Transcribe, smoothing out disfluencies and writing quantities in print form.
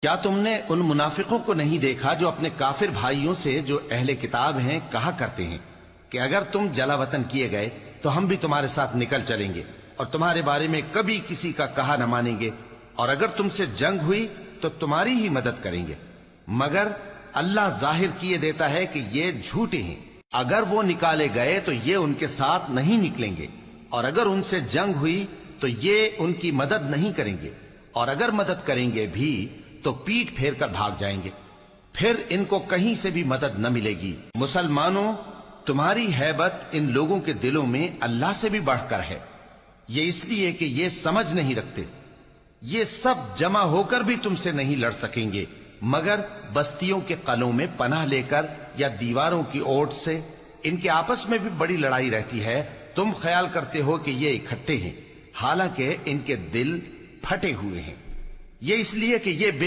کیا تم نے ان منافقوں کو نہیں دیکھا جو اپنے کافر بھائیوں سے جو اہل کتاب ہیں کہا کرتے ہیں کہ اگر تم جلا وطن کیے گئے تو ہم بھی تمہارے ساتھ نکل چلیں گے اور تمہارے بارے میں کبھی کسی کا کہا نہ مانیں گے، اور اگر تم سے جنگ ہوئی تو تمہاری ہی مدد کریں گے، مگر اللہ ظاہر کیے دیتا ہے کہ یہ جھوٹے ہیں۔ اگر وہ نکالے گئے تو یہ ان کے ساتھ نہیں نکلیں گے، اور اگر ان سے جنگ ہوئی تو یہ ان کی مدد نہیں کریں گے، اور اگر مدد کریں گے بھی تو پیٹ پھیر کر بھاگ جائیں گے، پھر ان کو کہیں سے بھی مدد نہ ملے گی۔ مسلمانوں، تمہاری ہیبت ان لوگوں کے دلوں میں اللہ سے بھی بڑھ کر ہے، یہ اس لیے کہ یہ سمجھ نہیں رکھتے۔ یہ سب جمع ہو کر بھی تم سے نہیں لڑ سکیں گے مگر بستیوں کے قلعوں میں پناہ لے کر یا دیواروں کی اوٹ سے۔ ان کے آپس میں بھی بڑی لڑائی رہتی ہے، تم خیال کرتے ہو کہ یہ اکٹھے ہیں، حالانکہ ان کے دل پھٹے ہوئے ہیں۔ یہ اس لیے کہ یہ بے